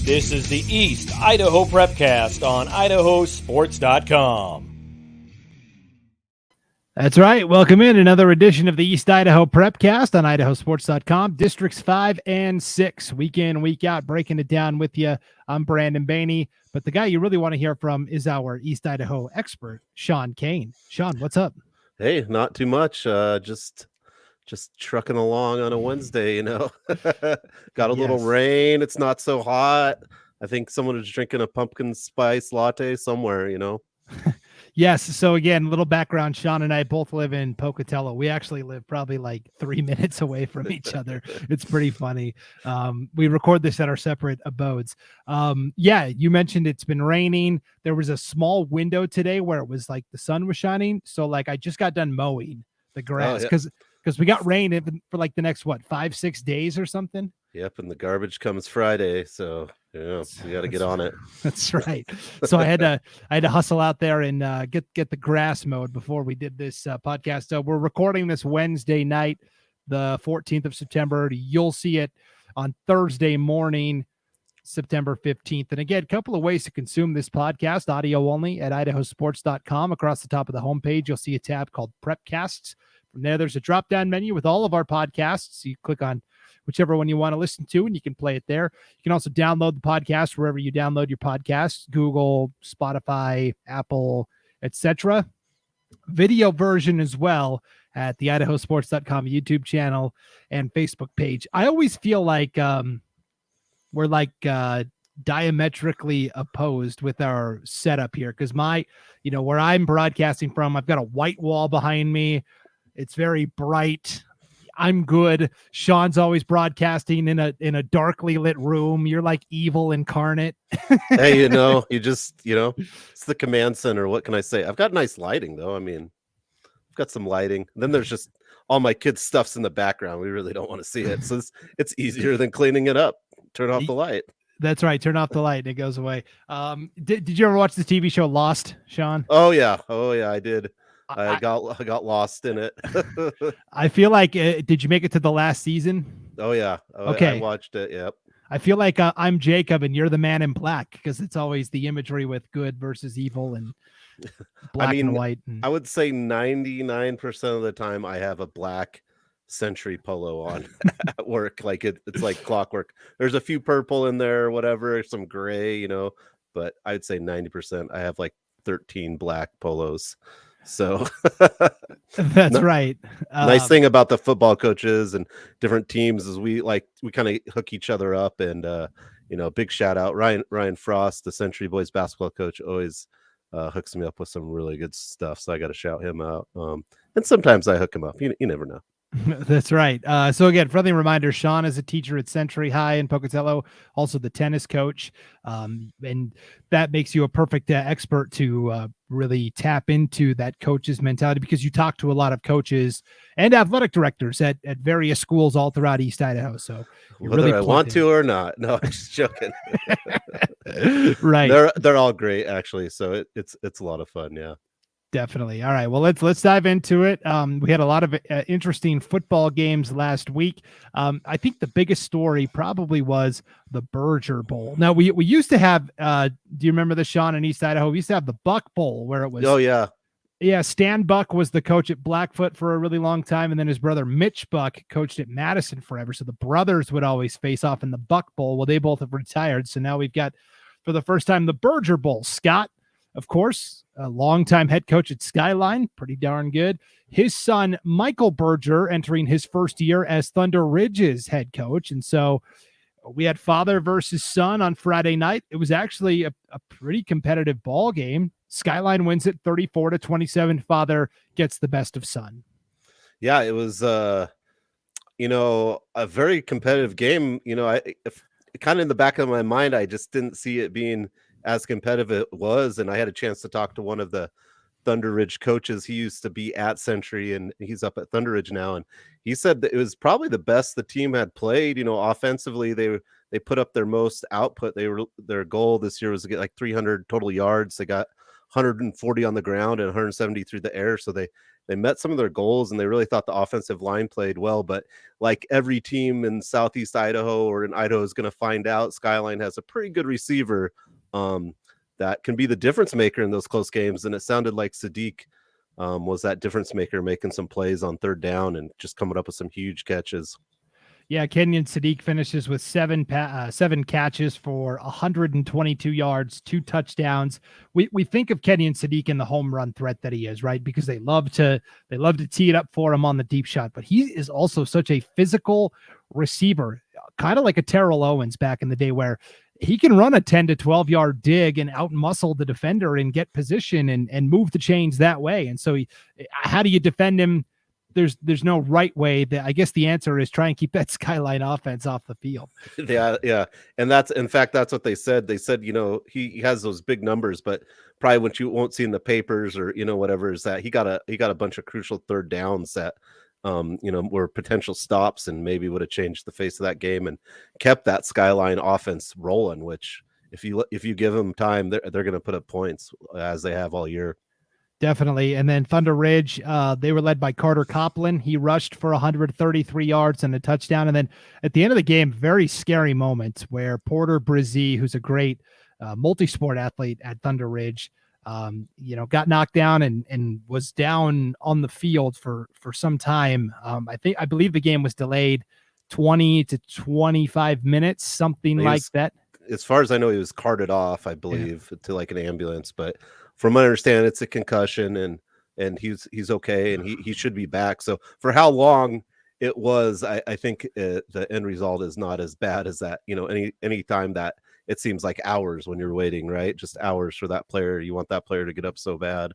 This is the East Idaho Prepcast on IdahoSports.com. That's right. Welcome in another edition of the East Idaho Prepcast on IdahoSports.com. Districts 5 and 6, week in, week out, breaking it down with you. I'm Brandon Baney, but the guy you really want to hear from is our East Idaho expert, Sean Kane. Sean, what's up? Hey, not too much. Just trucking along on a Wednesday, you know. Got a little rain. It's not so hot. I think someone is drinking a pumpkin spice latte somewhere, you know. Yes. So again, little background. Sean and I both live in Pocatello. We actually live probably like 3 minutes away from each other. It's pretty funny. We record this at our separate abodes. You mentioned it's been raining. There was a small window today where it was like the sun was shining. So like I just got done mowing the grass because we got rain for like the next 5-6 days or something. Yep, and the garbage comes Friday, so yeah, we got to get on it. That's right. So I had to hustle out there and get the grass mowed before we did this podcast. So we're recording this Wednesday night, the 14th of September. You'll see it on Thursday morning, September 15th. And again, a couple of ways to consume this podcast, audio only at IdahoSports.com. Across the top of the homepage, you'll see a tab called Prepcasts. From there, there's a drop-down menu with all of our podcasts. You click on whichever one you want to listen to, and you can play it there. You can also download the podcast wherever you download your podcasts, Google, Spotify, Apple, etc. Video version as well at the IdahoSports.com YouTube channel and Facebook page. I always feel like we're like diametrically opposed with our setup here because where I'm broadcasting from, I've got a white wall behind me. It's very bright. I'm good. Sean's always broadcasting in a darkly lit room. You're like evil incarnate. Hey, it's the command center. What can I say? I've got nice lighting though. I mean, I've got some lighting. And then there's just all my kids' stuff's in the background. We really don't want to see it. So it's easier than cleaning it up. Turn off the light. That's right. Turn off the light and it goes away. Did you ever watch the TV show Lost, Sean? Oh yeah, I did. I got lost in it. I feel like, did you make it to the last season? Oh yeah. Okay. I watched it. Yep. I feel like I'm Jacob and you're the man in black because it's always the imagery with good versus evil and black and white. I would say 99% of the time I have a black Century polo on at work. Like it's like clockwork. There's a few purple in there, whatever, some gray, but I'd say 90% I have like 13 black polos. So that's right. Nice thing about the football coaches and different teams is we kind of hook each other up, and big shout out Ryan Frost, the Century Boys basketball coach, always hooks me up with some really good stuff. So I got to shout him out. And sometimes I hook him up. You never know. That's right. So again, friendly reminder, Sean is a teacher at Century High in Pocatello, also the tennis coach. And that makes you a perfect expert to really tap into that coach's mentality because you talk to a lot of coaches and athletic directors at various schools all throughout East Idaho. So whether really I want to or not. No, I'm just joking. Right. They're all great actually. So it's a lot of fun. Yeah. Definitely. All right. Well, let's dive into it. We had a lot of interesting football games last week. I think the biggest story probably was the Berger Bowl. Now, we used to have, do you remember this, Sean, in East Idaho? We used to have the Buck Bowl where it was. Oh, yeah. Yeah, Stan Buck was the coach at Blackfoot for a really long time, and then his brother Mitch Buck coached at Madison forever. So the brothers would always face off in the Buck Bowl. Well, they both have retired. So now we've got, for the first time, the Berger Bowl. Scott, of course, a longtime head coach at Skyline, pretty darn good. His son, Michael Berger, entering his first year as Thunder Ridge's head coach. And so we had father versus son on Friday night. It was actually a pretty competitive ball game. Skyline wins it 34-27. Father gets the best of son. Yeah, it was, a very competitive game. Kind of in the back of my mind, I just didn't see it being as competitive it was, and I had a chance to talk to one of the Thunder Ridge coaches. He used to be at Century and he's up at Thunder Ridge now, and he said that it was probably the best the team had played. Offensively they put up their most output. Their goal this year was to get like 300 total yards. They got 140 on the ground and 170 through the air. So they met some of their goals, and they really thought the offensive line played well. But like every team in Southeast Idaho or in Idaho is going to find out, Skyline has a pretty good receiver that can be the difference maker in those close games. And it sounded like Sadiq was that difference maker, making some plays on third down and just coming up with some huge catches. Yeah, Kenyon Sadiq finishes with seven catches for 122 yards, 2 touchdowns. We think of Kenyon Sadiq in the home run threat that he is, right? Because they love to tee it up for him on the deep shot, but he is also such a physical receiver, kind of like a Terrell Owens back in the day, where he can run a 10 to 12 yard dig and out muscle the defender and get position and move the chains that way. And so how do you defend him? There's no right way. That I guess the answer is try and keep that Skyline offense off the field. Yeah. And that's what they said. They said, he has those big numbers, but probably what you won't see in the papers or, whatever, is that he got a bunch of crucial third downs that, were potential stops and maybe would have changed the face of that game and kept that Skyline offense rolling, which if you give them time, they're going to put up points as they have all year. Definitely. And then Thunder Ridge, they were led by Carter Copeland. He rushed for 133 yards and a touchdown. And then at the end of the game, very scary moment where Porter Brizzi, who's a great multi-sport athlete at Thunder Ridge, got knocked down and was down on the field for some time. I believe the game was delayed 20 to 25 minutes, something like that. As far as I know, he was carted off, I believe, to like an ambulance, but from what I understand, it's a concussion and he's okay and he should be back. So for how long it was, I think the end result is not as bad as that. Any time that it seems like hours when you're waiting, right? Just hours for that player. You want that player to get up so bad.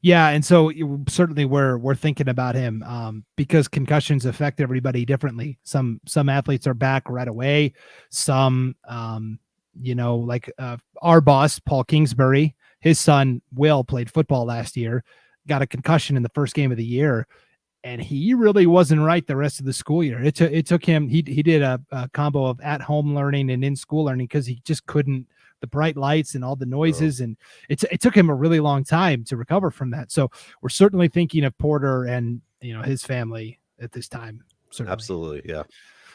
Yeah, and so certainly we're thinking about him because concussions affect everybody differently. Some athletes are back right away. Some, like our boss Paul Kingsbury, his son Will played football last year, got a concussion in the first game of the year, and he really wasn't right the rest of the school year. It took him. He did a combo of at home learning and in school learning because he just couldn't. The bright lights and all the noises. And it took him a really long time to recover from that. So we're certainly thinking of Porter and, his family at this time. Certainly. Absolutely. Yeah.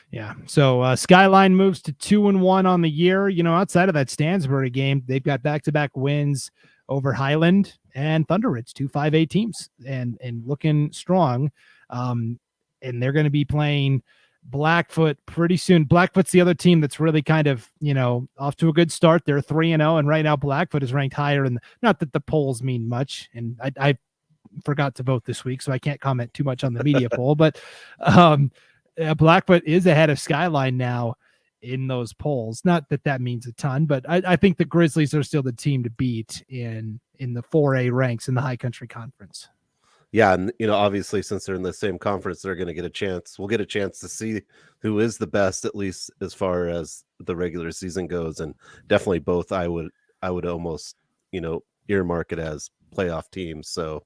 Yeah. So Skyline moves to 2-1 on the year. Outside of that Stansbury game, they've got back-to-back wins over Highland and Thunder Ridge, 2 5A teams and looking strong. And they're going to be playing Blackfoot pretty soon. Blackfoot's the other team that's really kind of, off to a good start. They're 3-0, and right now Blackfoot is ranked higher. And not that the polls mean much, and I forgot to vote this week, so I can't comment too much on the media poll. But Blackfoot is ahead of Skyline now in those polls. Not that means a ton, but I think the Grizzlies are still the team to beat in the 4A ranks in the High Country Conference. Yeah, and obviously, since they're in the same conference, they're going to get a chance. We'll get a chance to see who is the best, at least as far as the regular season goes. And definitely both, I would almost earmark it as playoff teams. So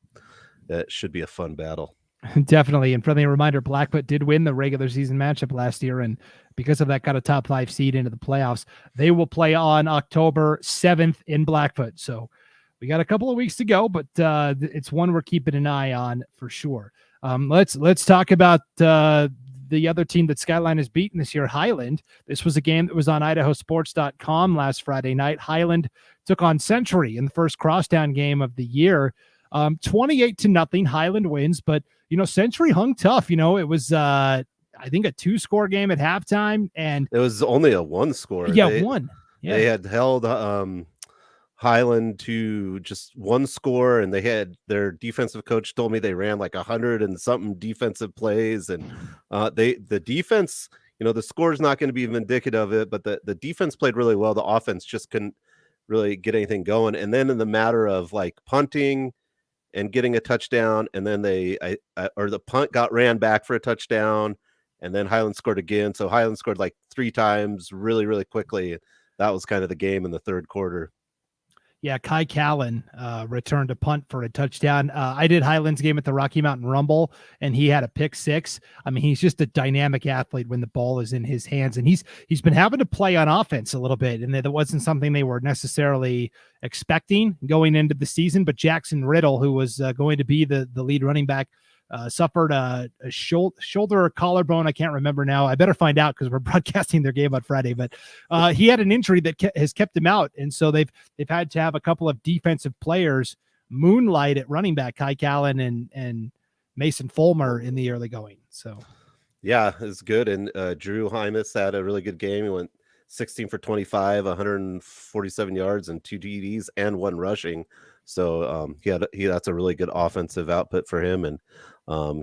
it should be a fun battle. Definitely. And friendly reminder, Blackfoot did win the regular season matchup last year, and because of that, got a top 5 seed into the playoffs. They will play on October 7th in Blackfoot. So we got a couple of weeks to go, but it's one we're keeping an eye on for sure. Let's talk about the other team that Skyline has beaten this year, Highland. This was a game that was on IdahoSports.com last Friday night. Highland took on Century in the first crosstown game of the year. 28-0, Highland wins, but Century hung tough. It was I think a 2-score game at halftime, and it was only a 1-score. One. Yeah. They had held Highland to just 1 score, and they had their defensive coach told me they ran like 100 and something defensive plays, and the defense, the score is not going to be indicative of it, but the defense played really well. The offense just couldn't really get anything going, and then in the matter of like punting and getting a touchdown, and then the punt got ran back for a touchdown, and then Highland scored again. So Highland scored like 3 times really, really quickly. That was kind of the game in the third quarter. Yeah, Kai Callan returned a punt for a touchdown. I did Highland's game at the Rocky Mountain Rumble, and he had a pick six. I mean, he's just a dynamic athlete when the ball is in his hands, and he's been having to play on offense a little bit, and that wasn't something they were necessarily expecting going into the season. But Jackson Riddle, who was going to be the lead running back, suffered a shoulder or collarbone. I can't remember now. I better find out because we're broadcasting their game on Friday. But he had an injury that has kept him out, and so they've had to have a couple of defensive players moonlight at running back, Kai Callan and Mason Fulmer in the early going. So yeah, it's good. And Drew Hymas had a really good game. He went 16 for 25, 147 yards and 2 TDs and 1 rushing. So that's a really good offensive output for him, and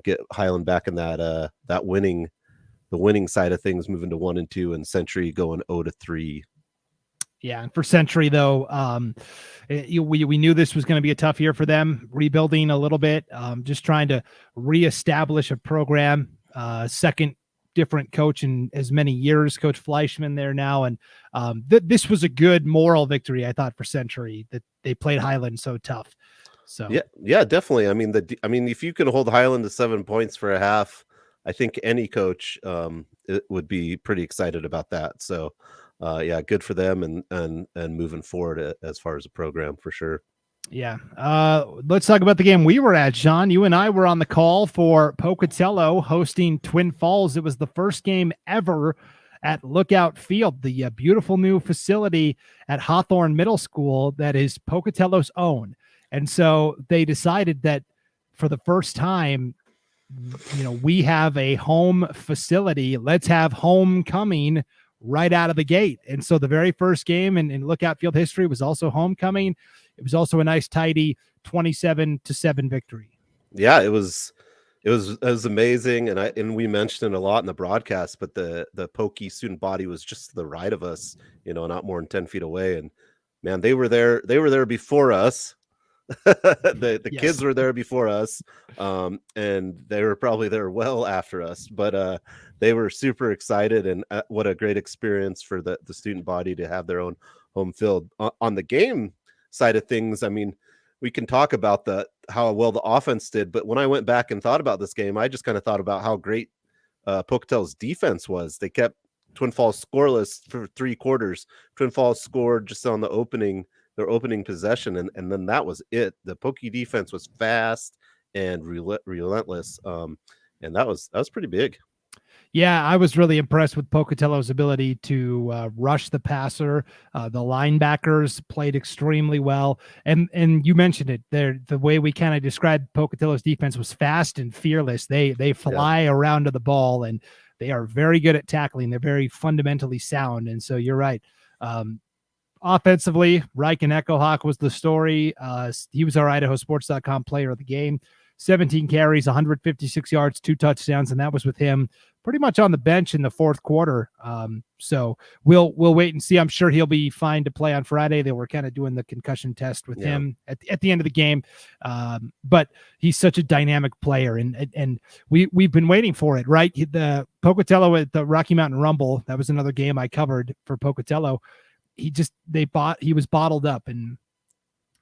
get Highland back in that winning side of things, moving to 1-2, and Century going 0-3. Yeah, and for Century though, we knew this was going to be a tough year for them, rebuilding a little bit, just trying to reestablish a program. Second different coach in as many years, Coach Fleischman there now, and this was a good moral victory, I thought, for Century, that they played Highland so tough. So yeah, definitely. I mean, if you can hold Highland to 7 points for a half, I think any coach it would be pretty excited about that. So yeah, good for them, and moving forward as far as a program for sure. Yeah. Let's talk about the game we were at, Sean. You and I were on the call for Pocatello hosting Twin Falls. It was the first game ever at Lookout Field, the beautiful new facility at Hawthorne Middle School that is Pocatello's own. And so they decided that for the first time, we have a home facility. Let's have homecoming right out of the gate. And so the very first game in Lookout Field history was also homecoming. It was also a nice, tidy 27-7 victory. Yeah, it was amazing, and we mentioned it a lot in the broadcast. But the Pokey student body was just to the right of us, not more than 10 feet away. And man, they were there before us. the Yes. Kids were there before us, and they were probably there well after us. But they were super excited, and what a great experience for the student body to have their own home field. On the game side of things, I mean, we can talk about how well the offense did, but when I went back and thought about this game, I just kind of thought about how great Pocatello's defense was. They kept Twin Falls scoreless for 3 quarters. Twin Falls scored just on their opening possession, and then that was it. The Pokey defense was fast and relentless, and that was pretty big. Yeah, I was really impressed with Pocatello's ability to rush the passer. The linebackers played extremely well. And you mentioned it there. The way we kind of described Pocatello's defense was fast and fearless. They fly around to the ball, and they are very good at tackling. They're very fundamentally sound. And so you're right. Offensively, Reichen Echohawk was the story. He was our IdahoSports.com player of the game. 17 carries, 156 yards, 2 touchdowns, and that was with him pretty much on the bench in the fourth quarter. So we'll wait and see. I'm sure he'll be fine to play on Friday. They were kind of doing the concussion test with him at the end of the game. But he's such a dynamic player, and we've been waiting for it, right? The Pocatello at the Rocky Mountain Rumble, that was another game I covered for Pocatello. He was bottled up, and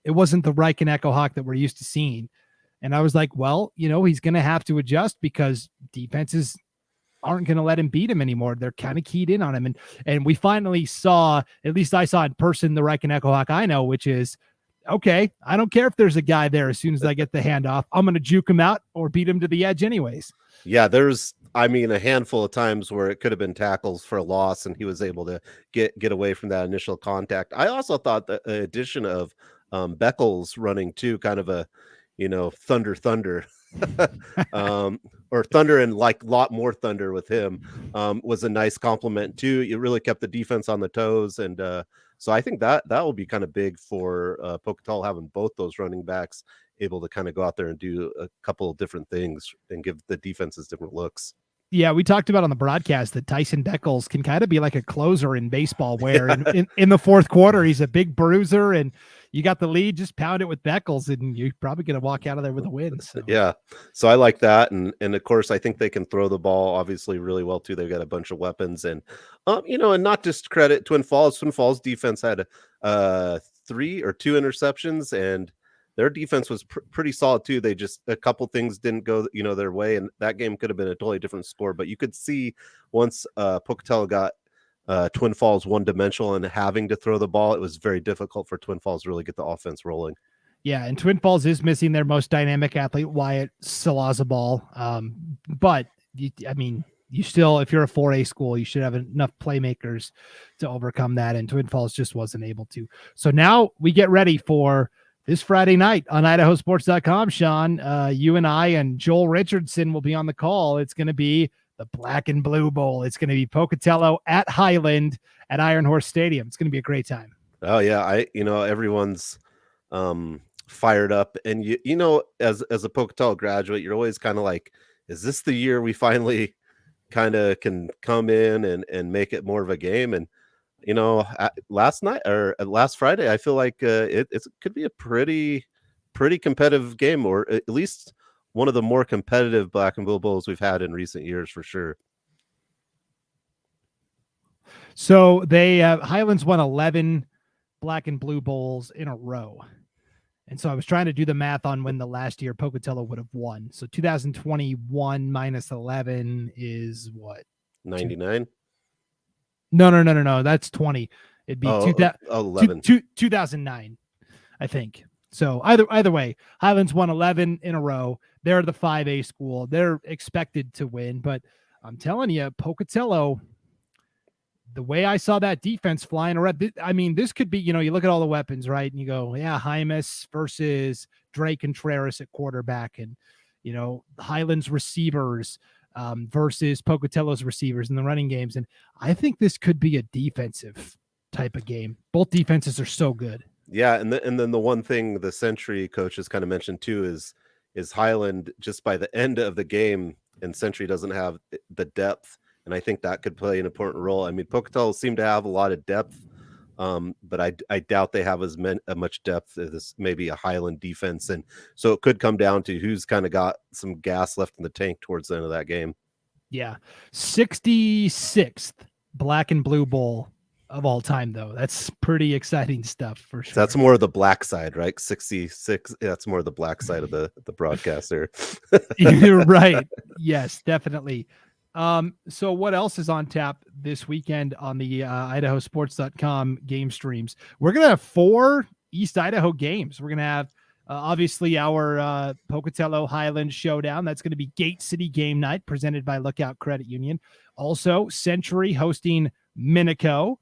it wasn't the Reichen Echohawk that we're used to seeing. And I was like, well, he's going to have to adjust because defenses aren't going to let him beat him anymore. They're kind of keyed in on him. And we finally saw, at least I saw in person, the Reichen Echohawk I know, which is, okay, I don't care if there's a guy there. As soon as I get the handoff, I'm going to juke him out or beat him to the edge anyways. Yeah, there's a handful of times where it could have been tackles for a loss, and he was able to get away from that initial contact. I also thought the addition of Beckles running too, kind of a thunder or thunder and like a lot more thunder with him was a nice compliment too. It really kept the defense on the toes, and so I think that will be kind of big for Pocatello, having both those running backs able to kind of go out there and do a couple of different things and give the defenses different looks. Yeah, we talked about on the broadcast that Tyson Beckles can kind of be like a closer in baseball, where in the fourth quarter, he's a big bruiser, and you got the lead, just pound it with Beckles, and you're probably going to walk out of there with a win. So. Yeah, so I like that. And of course, I think they can throw the ball obviously really well too. They've got a bunch of weapons, and and not just credit Twin Falls. Twin Falls defense had 2 interceptions, and their defense was pretty solid too. They just, a couple things didn't go, their way, and that game could have been a totally different score. But you could see once Pocatello got Twin Falls one-dimensional and having to throw the ball, it was very difficult for Twin Falls to really get the offense rolling. Yeah, and Twin Falls is missing their most dynamic athlete, Wyatt Salazabal. But you still, if you're a 4A school, you should have enough playmakers to overcome that, and Twin Falls just wasn't able to. So now we get ready for this Friday night on IdahoSports.com, Sean. You and I and Joel Richardson will be on the call. It's going to be the Black and Blue Bowl. It's going to be Pocatello at Highland at Iron Horse Stadium. It's going to be a great time. Oh yeah, everyone's fired up, and as a Pocatello graduate, you're always kind of like, is this the year we finally kind of can come in and make it more of a game? And last Friday, I feel like it could be a pretty competitive game, or at least one of the more competitive Black and Blue Bowls we've had in recent years, for sure. So they Highlands won 11 Black and Blue Bowls in a row. And so I was trying to do the math on when the last year Pocatello would have won. So 2021 minus 11 is what? 99? No. That's 20. It'd be 11. 2009, I think. So either way, Highlands won 11 in a row. They're the 5A school. They're expected to win. But I'm telling you, Pocatello, the way I saw that defense flying around, this could be, you look at all the weapons, right? And you go, yeah, Hymas versus Drake Contreras at quarterback, and, Highlands receivers versus Pocatello's receivers in the running games. And I think this could be a defensive type of game. Both defenses are so good. Yeah. And then the one thing the Century coaches kind of mentioned too is Highland, just by the end of the game, and Century doesn't have the depth. And I think that could play an important role. Pocatello seemed to have a lot of depth, but I doubt they have as much depth as maybe a Highland defense. And so it could come down to who's kind of got some gas left in the tank towards the end of that game. Yeah. 66th Black and Blue Bowl of all time, though. That's pretty exciting stuff for sure. That's more of the black side, right? 66. That's more of the black side of the broadcaster. You're right. Yes, definitely. So what else is on tap this weekend on the IdahoSports.com game streams? We're going to have 4 East Idaho games. We're going to have obviously our Pocatello Highland showdown. That's going to be Gate City game night presented by Lookout Credit Union. Also, Century hosting Minico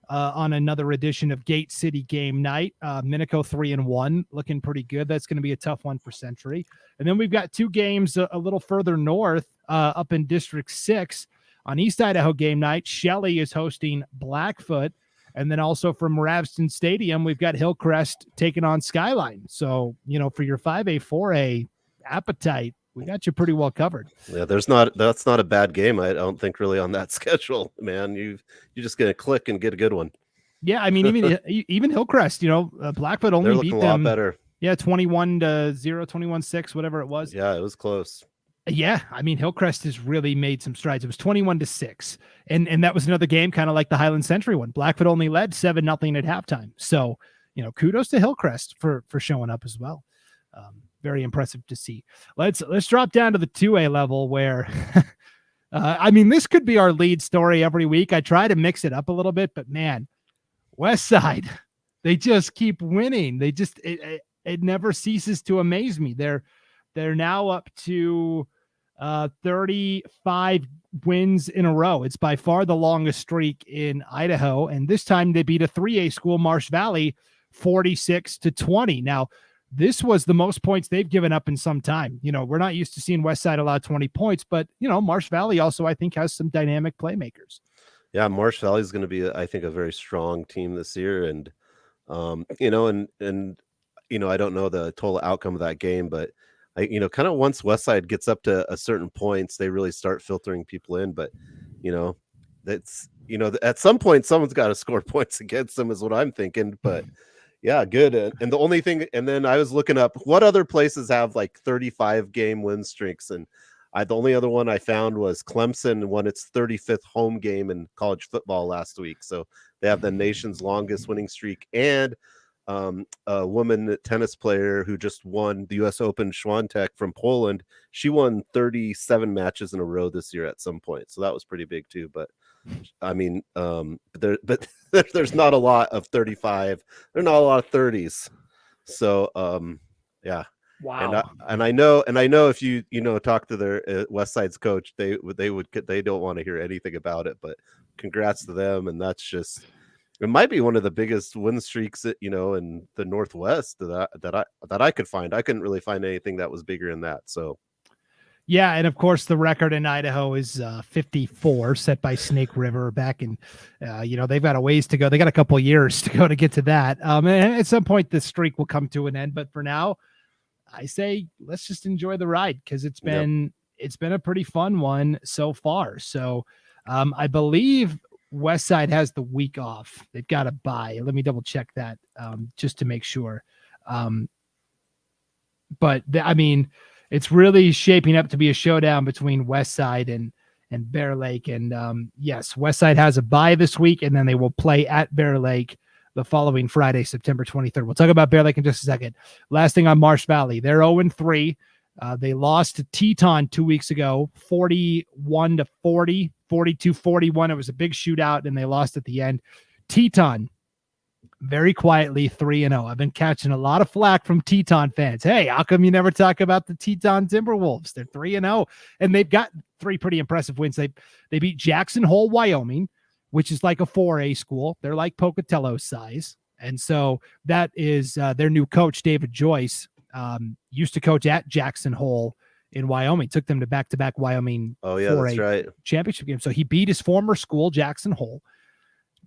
on another edition of Gate City game night. Minico 3-1, looking pretty good. That's going to be a tough one for Century. And then we've got 2 games a little further north, up in District 6 on East Idaho game night. Shelley is hosting Blackfoot. And then also from Ravston Stadium, we've got Hillcrest taking on Skyline. So, for your 5A, 4A appetite, we got you pretty well covered. Yeah, that's not a bad game. I don't think really on that schedule, man. You're just going to click and get a good one. Yeah. Even Hillcrest, Blackfoot only They're looking beat a lot them better. Yeah. 21-0, 21-6, whatever it was. Yeah, it was close. Yeah, Hillcrest has really made some strides. It was 21-6, and that was another game kind of like the Highland Century one. Blackfoot only led 7-0 at halftime. So, kudos to Hillcrest for showing up as well. Very impressive to see. Let's drop down to the 2A level where, this could be our lead story every week. I try to mix it up a little bit, but man, Westside, they just keep winning. They just it never ceases to amaze me. They're now up to 35 wins in a row. It's by far the longest streak in Idaho. And this time they beat a 3A school, Marsh Valley, 46-20. Now, this was the most points they've given up in some time. We're not used to seeing Westside allow 20 points, but, Marsh Valley also, I think, has some dynamic playmakers. Yeah, Marsh Valley is going to be, I think, a very strong team this year. And, I don't know the total outcome of that game, but kind of once Westside gets up to a certain points, they really start filtering people in. But, that's, at some point, someone's got to score points against them is what I'm thinking. But yeah, good. And the only thing, and then I was looking up what other places have like 35 game win streaks. And the only other one I found was Clemson won its 35th home game in college football last week. So they have the nation's longest winning streak. And a woman tennis player who just won the U.S. Open, Świątek from Poland. She won 37 matches in a row this year at some point, so that was pretty big too. But I mean, there's not a lot of 35. There's not a lot of 30s. So yeah. Wow. And I know if you talk to their West Side's coach, they don't want to hear anything about it. But congrats to them, and that's just. It might be one of the biggest win streaks, in the Northwest that I could find. I couldn't really find anything that was bigger than that. So, yeah, and of course the record in Idaho is 54, set by Snake River back in. They've got a ways to go. They got a couple years to go to get to that. And at some point the streak will come to an end. But for now, I say let's just enjoy the ride because it's been a pretty fun one so far. So, I believe Westside has the week off. They've got a bye. Let me double check that just to make sure. But it's really shaping up to be a showdown between Westside and Bear Lake. And yes, Westside has a bye this week, and then they will play at Bear Lake the following Friday, September 23rd. We'll talk about Bear Lake in just a second. Last thing on Marsh Valley, they're 0-3. They lost to Teton 2 weeks ago, 41-40, 42-41. It was a big shootout, and they lost at the end. Teton, very quietly, 3-0. I've been catching a lot of flack from Teton fans. Hey, how come you never talk about the Teton Timberwolves? They're 3-0, and they've got 3 pretty impressive wins. They beat Jackson Hole, Wyoming, which is like a 4A school. They're like Pocatello size, and so that is their new coach, David Joyce. Used to coach at Jackson Hole in Wyoming, took them to back-to-back Wyoming 4A that's right. championship game. So he beat his former school, Jackson Hole,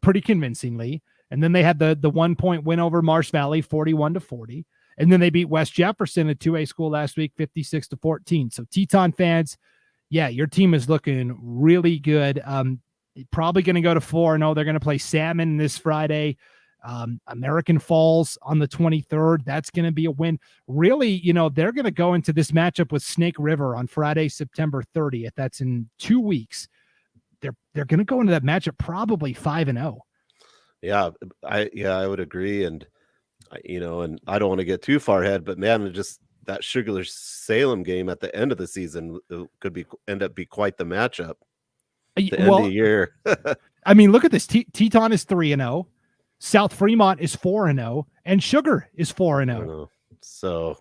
pretty convincingly. And then they had the 1-point win over Marsh Valley, 41-40. And then they beat West Jefferson, a 2A school last week, 56-14. So Teton fans, yeah, your team is looking really good. Probably going to go to 4-0. They're going to play Salmon this Friday. American Falls on the 23rd. That's going to be a win. Really, they're going to go into this matchup with Snake River on Friday, September 30th. That's in 2 weeks. They're going to go into that matchup probably 5-0. Yeah, I would agree. And and I don't want to get too far ahead, but man, just that Sugar Salem game at the end of the season could end up be quite the matchup. End of the year. Look at this. Teton is 3-0. South Fremont is 4-0, and Sugar is 4-0. So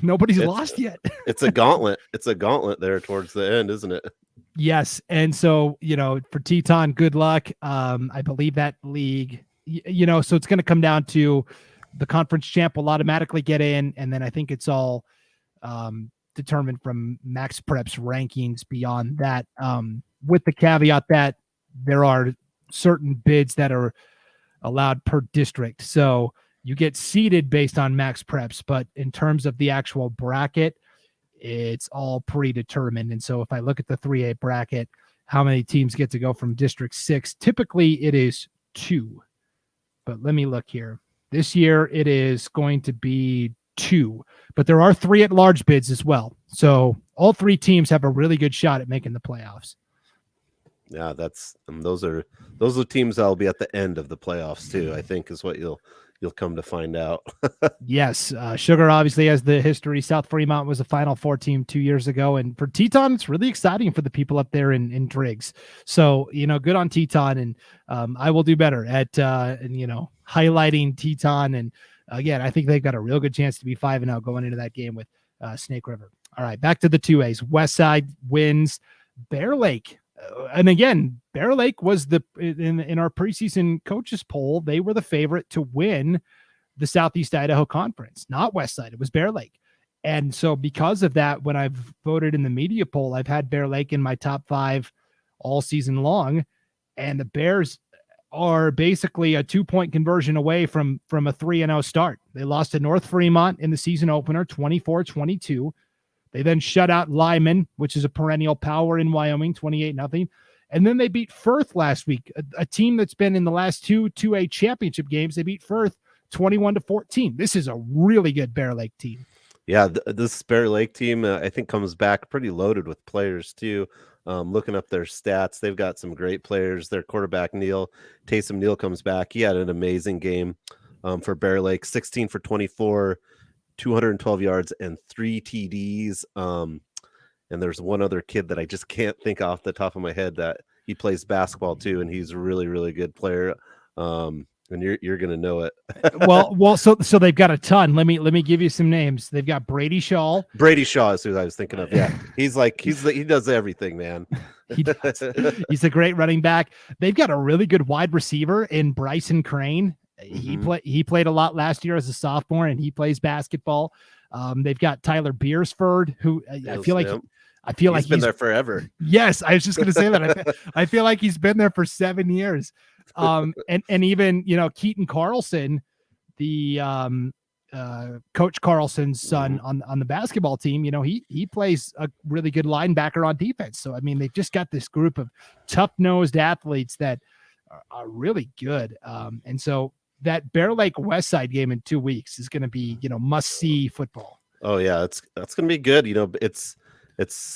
nobody's lost yet. It's a gauntlet. It's a gauntlet there towards the end, isn't it? Yes, and so for Teton, good luck. I believe that league, so it's going to come down to the conference champ will automatically get in, and then I think it's all determined from Max Prep's rankings beyond that. With the caveat that there are certain bids that are allowed per district. So you get seeded based on Max Preps, but in terms of the actual bracket, it's all predetermined. And so if I look at the 3A bracket, how many teams get to go from District 6? Typically it is 2. But let me look here. This year it is going to be 2, but there are 3 at-large bids as well. So all 3 teams have a really good shot at making the playoffs. Yeah, those are teams that'll be at the end of the playoffs too, I think is what you'll come to find out. Yes, Sugar obviously has the history. South Fremont was a Final Four team 2 years ago, and for Teton, it's really exciting for the people up there in Driggs. So good on Teton, and I will do better at highlighting Teton. And again, I think they've got a real good chance to be 5-0 going into that game with Snake River. All right, back to the 2As. Westside wins. Bear Lake. And again, Bear Lake was in our preseason coaches poll, they were the favorite to win the Southeast Idaho Conference, not Westside. It was Bear Lake. And so because of that, when I've voted in the media poll, I've had Bear Lake in my top 5 all season long. And the Bears are basically a 2-point conversion away from a 3-0 start. They lost to North Fremont in the season opener, 24-22. They then shut out Lyman, which is a perennial power in Wyoming, 28-0. And then they beat Firth last week, a team that's been in the last 2A championship games. They beat Firth 21-14. This is a really good Bear Lake team. Yeah, this Bear Lake team, I think, comes back pretty loaded with players, too. Looking up their stats, they've got some great players. Their quarterback, Taysom Neal, comes back. He had an amazing game. for Bear Lake, 16 for 24, 212 yards and 3 TDs. And there's one other kid that I just can't think off the top of my head that he plays basketball too, and he's a really, really good player. And you're gonna know it. So they've got a ton. Let me give you some names. They've got Brady Shaw. Brady Shaw is who I was thinking of. Yeah, he does everything, man. He does. He's a great running back. They've got a really good wide receiver in Bryson Crane. He played a lot last year as a sophomore, and he plays basketball. They've got Tyler Beersford, who I feel like he's been there forever. Yes, I was just going to say that. I feel like he's been there for 7 years. And even Keaton Carlson, the Coach Carlson's son on the basketball team, he plays a really good linebacker on defense. So I mean, they've just got this group of tough-nosed athletes that are really good. And so that Bear Lake Westside game in 2 weeks is going to be must-see football. Oh yeah, that's going to be good. It's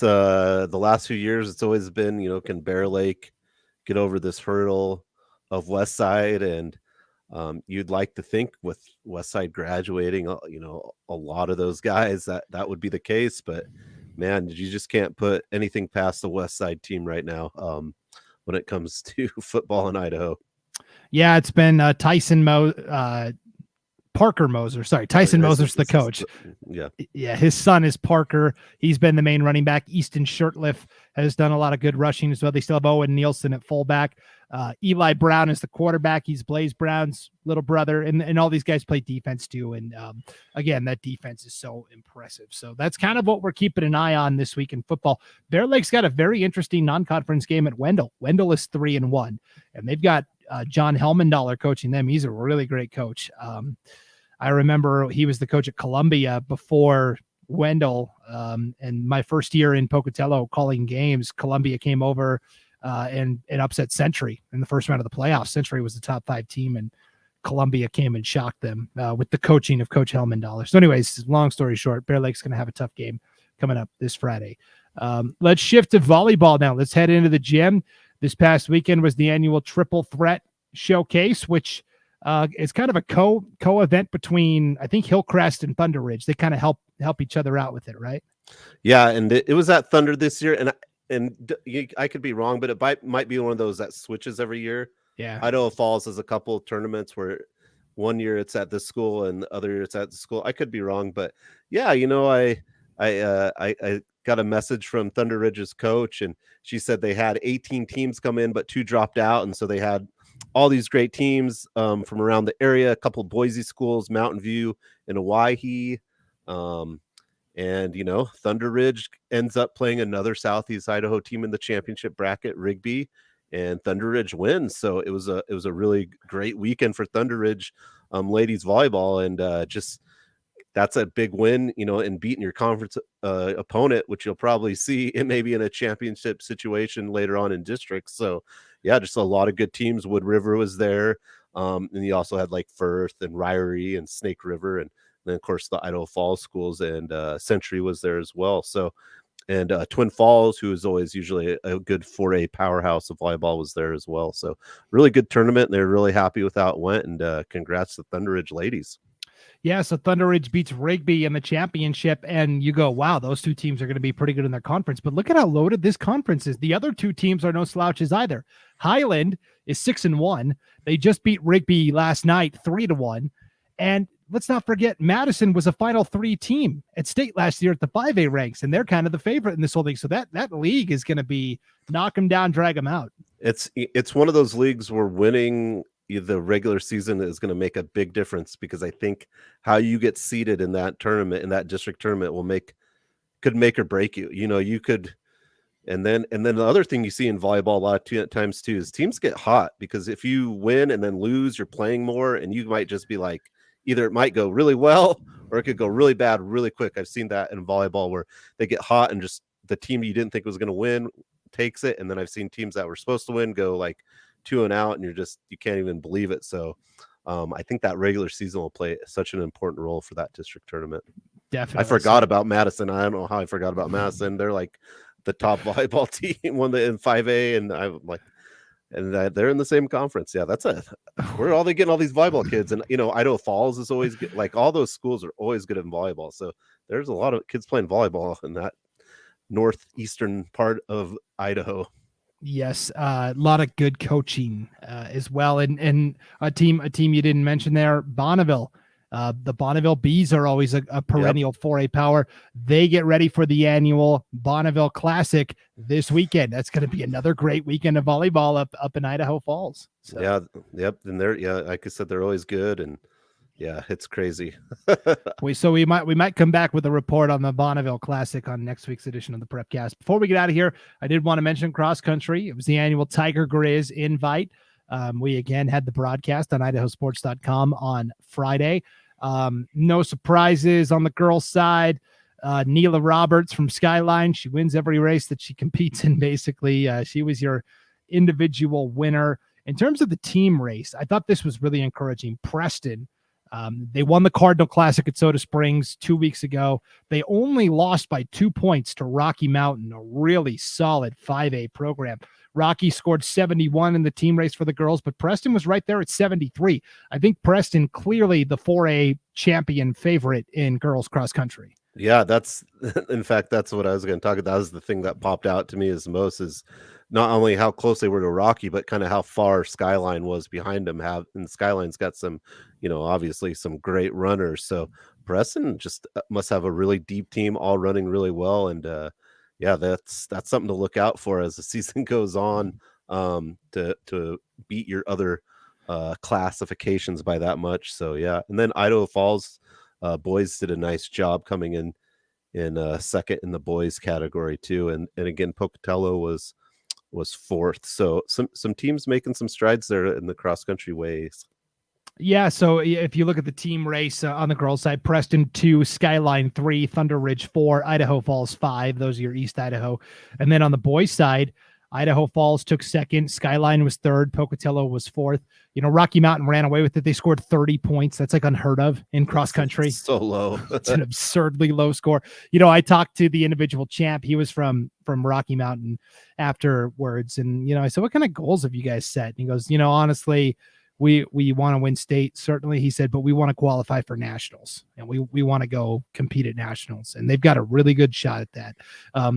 the last few years it's always been, can Bear Lake get over this hurdle of Westside? And you'd like to think with Westside graduating, a lot of those guys that would be the case, but man, you just can't put anything past the Westside team right now when it comes to football in Idaho. Yeah, it's been Parker Moser. Sorry, Tyson Moser's the coach. Yeah, his son is Parker. He's been the main running back. Easton Shirtliff has done a lot of good rushing as well. They still have Owen Nielsen at fullback. Eli Brown is the quarterback. He's Blaze Brown's little brother, and all these guys play defense too. And again, that defense is so impressive. So that's kind of what we're keeping an eye on this week in football. Bear Lake's got a very interesting non-conference game at Wendell. Wendell is 3-1, and they've got John Helmendaler coaching them. He's a really great coach. I remember he was the coach at Columbia before Wendell. And my first year in Pocatello calling games, Columbia came over and upset Century in the first round of the playoffs. Century was the top 5 team, and Columbia came and shocked them with the coaching of Coach Helmendaler. So anyways, long story short, Bear Lake's going to have a tough game coming up this Friday. Let's shift to volleyball now. Let's head into the gym. This past weekend was the annual Triple Threat Showcase, which it's kind of a co-event between, I think, Hillcrest and Thunder Ridge. They kind of help each other out with it, right? Yeah, and it was at Thunder this year, and I could be wrong, but it might be one of those that switches every year. Yeah, Idaho Falls has a couple of tournaments where one year it's at this school and the other year it's at the school. I could be wrong, but yeah, I got a message from Thunder Ridge's coach, and she said they had 18 teams come in, but 2 dropped out, and so they had all these great teams from around the area, a couple of Boise schools, Mountain View and Owyhee. And, Thunder Ridge ends up playing another Southeast Idaho team in the championship bracket, Rigby, and Thunder Ridge wins. So it was a really great weekend for Thunder Ridge ladies volleyball. And just that's a big win, in beating your conference opponent, which you'll probably see it maybe in a championship situation later on in districts. So yeah, just a lot of good teams. Wood River was there. And you also had like Firth and Ryrie and Snake River. And then of course the Idaho Falls schools, and Century was there as well. So, and Twin Falls, who is always usually a good 4A powerhouse of volleyball, was there as well. So really good tournament. They're really happy with how it went, and congrats to Thunder Ridge ladies. Yeah, so Thunder Ridge beats Rigby in the championship, and you go, wow, those 2 teams are going to be pretty good in their conference. But look at how loaded this conference is. The other 2 teams are no slouches either. Highland is 6-1. They just beat Rigby last night, 3-1. And let's not forget, Madison was a Final 3 team at state last year at the 5A ranks, and they're kind of the favorite in this whole league. So that league is going to be knock them down, drag them out. It's one of those leagues where winning the regular season is going to make a big difference, because I think how you get seated in that tournament, in that district tournament, could make or break you. You could, and then the other thing you see in volleyball a lot of times too is teams get hot, because if you win and then lose, you're playing more, and you might just be like, either it might go really well or it could go really bad really quick. I've seen that in volleyball where they get hot and just the team you didn't think was going to win takes it, and then I've seen teams that were supposed to win go like 2-0, and you can't even believe it. So I think that regular season will play such an important role for that district tournament. Definitely. I forgot about Madison. I don't know how I forgot about Madison. They're like the top volleyball team, one in 5A, and I'm like, and they're in the same conference. Yeah, where are all they getting all these volleyball kids? And Idaho Falls is always good. Like all those schools are always good in volleyball. So there's a lot of kids playing volleyball in that northeastern part of Idaho. Yes, a lot of good coaching as well, and a team you didn't mention there, Bonneville. The Bonneville Bees are always a perennial 4A power. They get ready for the annual Bonneville Classic this weekend. That's going to be another great weekend of volleyball up in Idaho Falls. So. Yeah, yep, and like I said, they're always good, and yeah, it's crazy. we might come back with a report on the Bonneville Classic on next week's edition of the Prepcast. Before we get out of here, I did want to mention cross country. It was the annual Tiger Grizz Invite. We again had the broadcast on IdahoSports.com on Friday. No surprises on the girls' side. Neela Roberts from Skyline, she wins every race that she competes in. Basically, she was your individual winner. In terms of the team race, I thought this was really encouraging. Preston. They won the Cardinal Classic at Soda Springs 2 weeks ago. They only lost by 2 points to Rocky Mountain, a really solid 5A program. Rocky scored 71 in the team race for the girls, but Preston was right there at 73. I think Preston clearly the 4A champion favorite in girls cross country. Yeah, in fact, that's what I was going to talk about. That was the thing that popped out to me as most is not only how close they were to Rocky, but kind of how far Skyline was behind them. And Skyline's got some, obviously some great runners. So Preston just must have a really deep team, all running really well. And yeah, that's something to look out for as the season goes on, to beat your other classifications by that much. So yeah, and then Idaho Falls boys did a nice job coming in second in the boys category too, and again Pocatello was fourth. So some teams making some strides there in the cross country ways. Yeah, so if you look at the team race on the girls' side, Preston 2, Skyline 3, Thunder Ridge 4, Idaho Falls 5. Those are your East Idaho. And then on the boys' side, Idaho Falls took second, Skyline was third, Pocatello was fourth. Rocky Mountain ran away with it. They scored 30 points. That's like unheard of in cross country. It's so low. It's an absurdly low score. I talked to the individual champ. He was from Rocky Mountain afterwards. And, I said, what kind of goals have you guys set? And he goes, honestly, we want to win state, certainly, he said, but we want to qualify for nationals, and we want to go compete at nationals, and they've got a really good shot at that.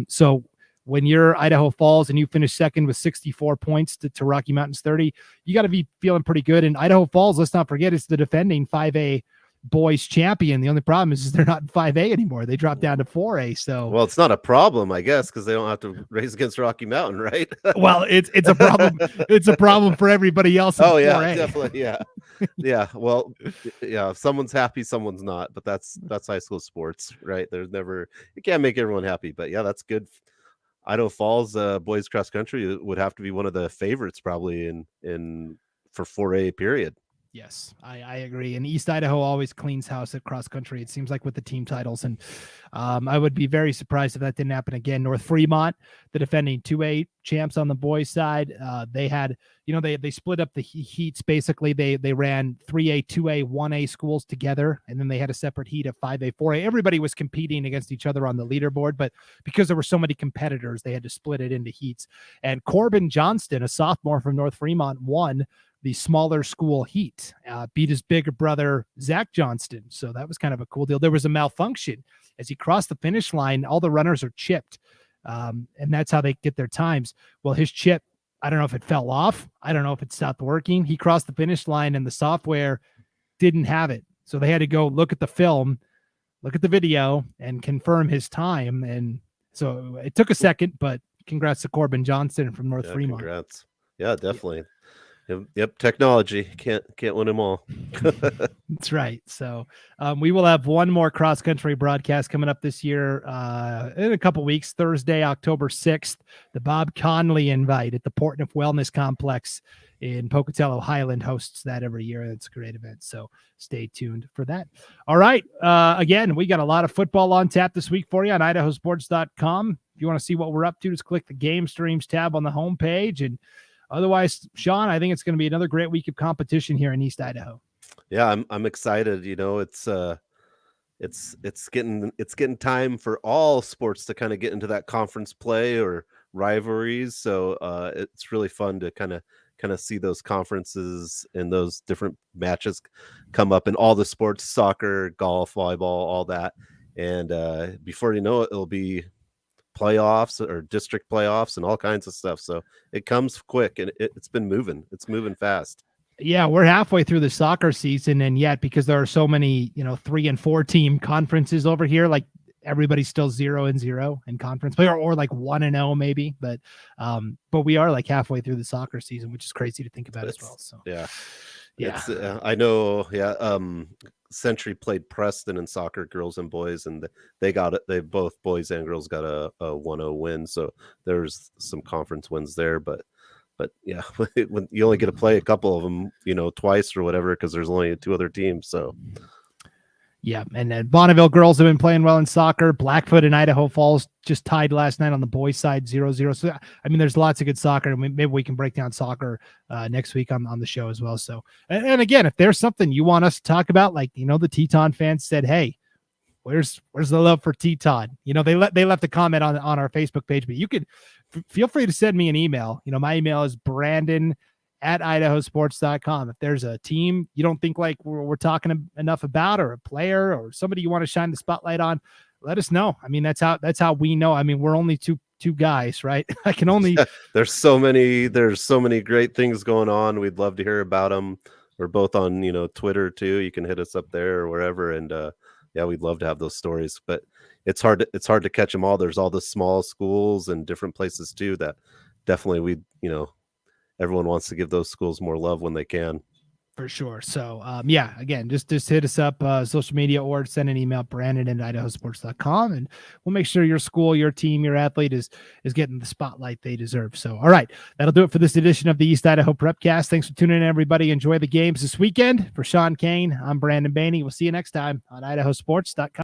So when you're Idaho Falls and you finish second with 64 points to Rocky Mountain's 30, you got to be feeling pretty good. And Idaho Falls, let's not forget, is the defending 5A boys champion. The only problem is they're not in 5A anymore. They dropped down to 4A. So, well, it's not a problem, I guess, because they don't have to race against Rocky Mountain, right? Well, it's a problem. It's a problem for everybody else. Oh yeah, 4A. definitely. Yeah, yeah. Well, yeah. If someone's happy, someone's not. But that's high school sports, right? You can't make everyone happy. But yeah, that's good. Idaho Falls boys cross country would have to be one of the favorites probably in for 4A period. Yes, I agree. And East Idaho always cleans house at cross country, it seems like, with the team titles. And I would be very surprised if that didn't happen again. North Fremont, the defending 2A champs on the boys' side, they had, they split up the heats. Basically, they ran 3A, 2A, 1A schools together, and then they had a separate heat of 5A, 4A. Everybody was competing against each other on the leaderboard, but because there were so many competitors, they had to split it into heats. And Corbin Johnston, a sophomore from North Fremont, won the smaller school heat, beat his bigger brother, Zach Johnston. So that was kind of a cool deal. There was a malfunction. As he crossed the finish line, all the runners are chipped, and that's how they get their times. Well, his chip, I don't know if it fell off. I don't know if it stopped working. He crossed the finish line, and the software didn't have it. So they had to go look at the film, look at the video, and confirm his time. And so it took a second, but congrats to Corbin Johnston from North Fremont. Congrats. Yeah, definitely. Yep, technology can't win them all. That's right. So we will have one more cross country broadcast coming up this year in a couple weeks. Thursday, October 6th, the Bob Conley Invite at the Portneuf Wellness Complex in Pocatello. Highland hosts that every year. It's a great event. So stay tuned for that. All right. Again, we got a lot of football on tap this week for you on IdahoSports.com. If you want to see what we're up to, just click the game streams tab on the homepage. And otherwise, Sean, I think it's going to be another great week of competition here in East Idaho. Yeah, I'm excited. It's getting time for all sports to kind of get into that conference play or rivalries. So it's really fun to kind of kind of see those conferences and those different matches come up in all the sports, soccer, golf, volleyball, all that. And before you know it, it'll be playoffs or district playoffs and all kinds of stuff. So it comes quick, and it's been moving. It's moving fast. Yeah, we're halfway through the soccer season, and yet because there are so many, 3 and 4 team conferences over here, like everybody's still 0-0 in conference play, or like 1-0 maybe, but we are like halfway through the soccer season, which is crazy to think about as well. So yeah. It's, I know. Yeah. Century played Preston in soccer, girls and boys, and they got it. They both boys and girls got a 1-0 win. So there's some conference wins there, but yeah, when you only get to play a couple of them, twice or whatever, because there's only 2 other teams. So yeah, and then Bonneville girls have been playing well in soccer. Blackfoot and Idaho Falls just tied last night on the boys' side 0-0. So I mean, there's lots of good soccer, and maybe we can break down soccer next week on the show as well. So, and again, if there's something you want us to talk about, like the Teton fans said, hey, where's the love for Teton? They left a comment on our Facebook page, but you could feel free to send me an email. My email is Brandon@IdahoSports.com. If there's a team you don't think like we're talking enough about, or a player or somebody you want to shine the spotlight on, let us know. I mean, that's how we know. I mean, we're only two guys, right? I can only there's so many great things going on. We'd love to hear about them. We're both on Twitter too. You can hit us up there or wherever, and yeah, we'd love to have those stories, but it's hard to catch them all. There's all the small schools and different places too that definitely everyone wants to give those schools more love when they can. For sure. So yeah, again, just hit us up social media, or send an email, Brandon@IdahoSports.com, and we'll make sure your school, your team, your athlete is getting the spotlight they deserve. So all right, that'll do it for this edition of the East Idaho Prepcast. Thanks for tuning in, everybody. Enjoy the games this weekend. For Sean Kane, I'm Brandon Baney. We'll see you next time on IdahoSports.com.